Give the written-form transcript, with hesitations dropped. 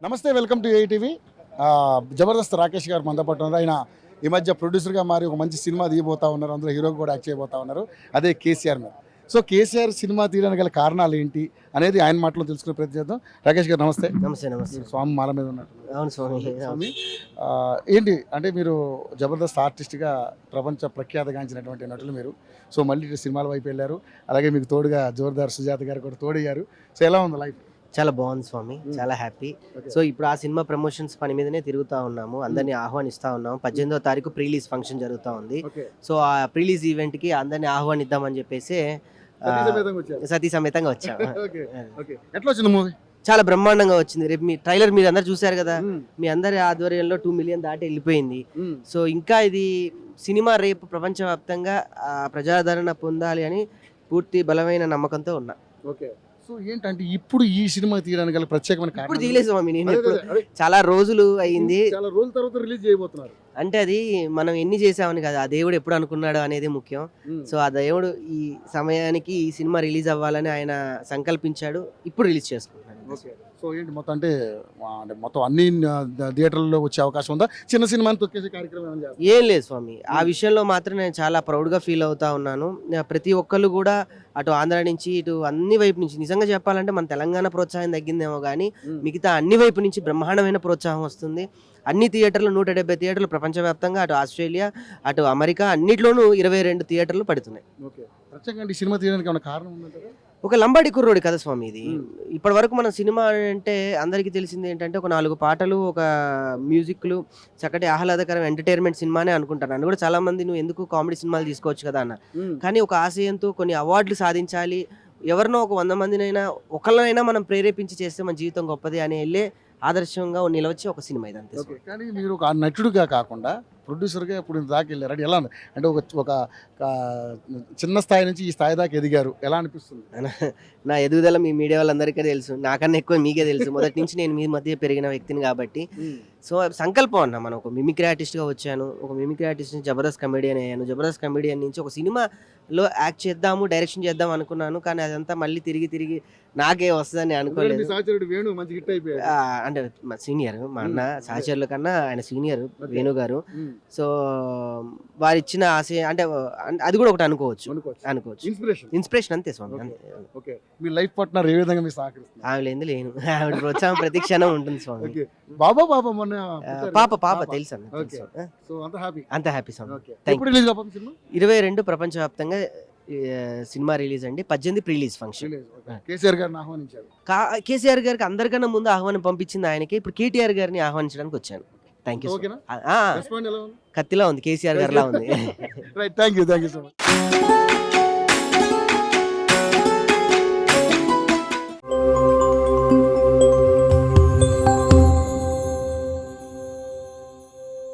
నమస్తే, welcome to ATV. Jabardasth Rakesh గారు మనతో పాటు ఉన్నారు. ఆయన ఈ మధ్య ప్రొడ్యూసర్గా మారి ఒక మంచి సినిమా తీయబోతా ఉన్నారు. అందులో హీరోగా కూడా యాక్ట్ చేయబోతా ఉన్నారు. అదే కేసీఆర్ మీద. సో కేసీఆర్ సినిమా తీయడానికి గల కారణాలు ఏంటి అనేది ఆయన మాటలో తెలుసుకునే ప్రయత్నం చేద్దాం. రాకేష్ గారు నమస్తే. నమస్తే. నమస్తే. స్వామి మాల మీద ఉన్నట్టు. అవును స్వామి. ఏంటి అంటే మీరు జబర్దస్త్ ఆర్టిస్ట్గా ప్రపంచ ప్రఖ్యాతగాంచినటువంటి నటులు మీరు. సో మళ్ళీ సినిమాల వైపు వెళ్ళారు. అలాగే మీకు తోడుగా జోర్దార్ సుజాత గారు కూడా తోడయ్యారు. సో ఎలా ఉంది లైఫ్? చాలా బాగుంది స్వామి, చాలా హ్యాపీ. సో ఇప్పుడు ఆ సినిమా ప్రమోషన్స్ పని మీదనే తిరుగుతా ఉన్నాము, అందరినీ ఆహ్వానిస్తా ఉన్నాము. 18వ తారీఖు ప్రీలీజ్ ఫంక్షన్ జరుగుతూ ఉంది. సో ఆ ప్రీలీజ్ ఈవెంట్ కి అందరినీ ఆహ్వానిద్దామని చెప్పేసి సతీ సమేతంగా వచ్చాము. ఎట్లా వచ్చింది మూవీ? చాలా బ్రహ్మాండంగా వచ్చింది. రేపు మీ ట్రైలర్ మీరు అందరు చూసారు కదా, మీ అందరి ఆధ్వర్యంలో 2 మిలియన్ దాటి వెళ్ళిపోయింది. సో ఇంకా ఇది సినిమా రేపు ప్రపంచవ్యాప్తంగా ప్రజాదరణ పొందాలి అని పూర్తి బలమైన నమ్మకంతో ఉన్నా. సో ఏంటంటే ఇప్పుడు ఈ సినిమా తీయడానికి గల ప్రత్యేకమైన కారణం? ఇప్పుడు తీయలేదు స్వామి, నేను చాలా రోజులు అయింది. చాలా రోజుల తర్వాత రిలీజ్ చేయబోతున్నారు అంటే అది మనం ఎన్ని చేసామని కదా, ఆ దేవుడు ఎప్పుడు అనుకున్నాడు అనేది ముఖ్యం. సో ఆ దేవుడు ఈ సమయానికి ఈ సినిమా రిలీజ్ అవ్వాలని ఆయన సంకల్పించాడు. ఇప్పుడు రిలీజ్ చేసుకుంటున్నాడు. సో ఏంటి మొత్తం అంటే మొత్తం అన్ని థియేటర్లలో వచ్చే అవకాశం ఉందా? చిన్న సినిమాని తొక్కేసే కార్యక్రమం ఏం లేదు స్వామి, ఆ విషయంలో మాత్రం నేను చాలా ప్రౌడ్గా ఫీల్ అవుతా ఉన్నాను. ప్రతి ఒక్కళ్ళు కూడా అటు ఆంధ్ర నుంచి ఇటు అన్ని వైపు నుంచి, నిజంగా చెప్పాలంటే మన తెలంగాణ ప్రోత్సాహం తగ్గిందేమో కానీ మిగతా అన్ని వైపు నుంచి బ్రహ్మాండమైన ప్రోత్సాహం వస్తుంది. అన్ని థియేటర్లు 170 థియేటర్లు ప్రపంచవ్యాప్తంగా, అటు ఆస్ట్రేలియా అటు అమెరికా అన్నిట్లోనూ 22 థియేటర్లు పడుతున్నాయి. ప్రత్యేకంగా సినిమా తీయడానికి ఏమైనా కారణం ఉందంటారా? ఒక లంబాడి కుర్రోడి కదా స్వామి ఇది. ఇప్పటి వరకు మన సినిమా అంటే అందరికీ తెలిసింది ఏంటంటే ఒక 4 పాటలు, ఒక మ్యూజిక్లు, చక్కటి ఆహ్లాదకరం ఎంటర్టైన్మెంట్ సినిమానే అనుకుంటాను. నన్ను కూడా చాలా మంది నువ్వు ఎందుకు కామెడీ సినిమాలు తీసుకోవచ్చు కదా అన్న. కానీ ఒక ఆశయంతో కొన్ని అవార్డులు సాధించాలి, ఎవరినో ఒక 100 మందినైనా ఒకళ్ళనైనా మనం ప్రేరేపించి చేస్తే మన జీవితం గొప్పది అని వెళ్ళే ఆదర్శంగా నిలవచ్చి ఒక సినిమా ఇది అంతే. కానీ మీరు ఒక నటుడుగా కాకుండా ప్రొడ్యూసర్గా ఇప్పుడు దాకా వెళ్ళారు అంటే ఎలా అంటే ఒక చిన్న స్థాయి నుంచి ఈ స్థాయి దాకా ఎదిగారు, ఎలా అనిపిస్తుంది? నా ఎదుగుదల మీ మీడియా వాళ్ళందరికీ తెలుసు, నాకన్నా ఎక్కువ మీకే తెలుసు. మొదటి నుంచి నేను మీ మధ్య పెరిగిన వ్యక్తిని కాబట్టి. సో సంకల్పం అన్న, మనం ఒక మిమిక్రీ ఆర్టిస్ట్గా వచ్చాను, ఒక మిమిక్రీ ఆర్టిస్ట్ నుంచి జబర్దస్త్ కమెడియన్ అయ్యాను, జబర్దస్త్ కమెడియన్ నుంచి ఒక సినిమాలో యాక్ట్ చేద్దాము, డైరెక్షన్ చేద్దాం అనుకున్నాను. కానీ అదంతా మళ్ళీ తిరిగి నాకే వస్తుందని అనుకోలేదు. అంటే మా సీనియర్, మా అన్న సహచరుల కన్నా ఆయన సీనియర్ వేణు గారు. సో వారు ఇచ్చిన ఆశయం అంటే అది కూడా ఒకటి అనుకోవచ్చు. ఇన్స్పిరేషన్ అంతే స్వామి. మీ లైఫ్ పార్ట్నర్ ఏ విధంగా మీరు సహకరిస్తారు? ఆవిడ లేదు, ఆవిడ ప్రోత్సాహం ప్రతి క్షణం ఉంటుంది స్వామి. పాప తెలుసు అన్న. అంత హ్యాపీ స్వామి. 22 ప్రపంచవ్యాప్తంగా సినిమా రిలీజ్ అండి. 18 ప్రీలీజ్ ఫంక్షన్. కేసీఆర్ గారిని ఆహ్వానించారు. కేసీఆర్ గారికి అందరికన్నా ముందు ఆహ్వానం పంపించింది ఆయనకి. ఇప్పుడు కేటీఆర్ గారిని ఆహ్వానించడానికి వచ్చాను. Thank you. కత్తిలా ఉంది, కేసీఆర్ గారిలా ఉంది. Thank you so much.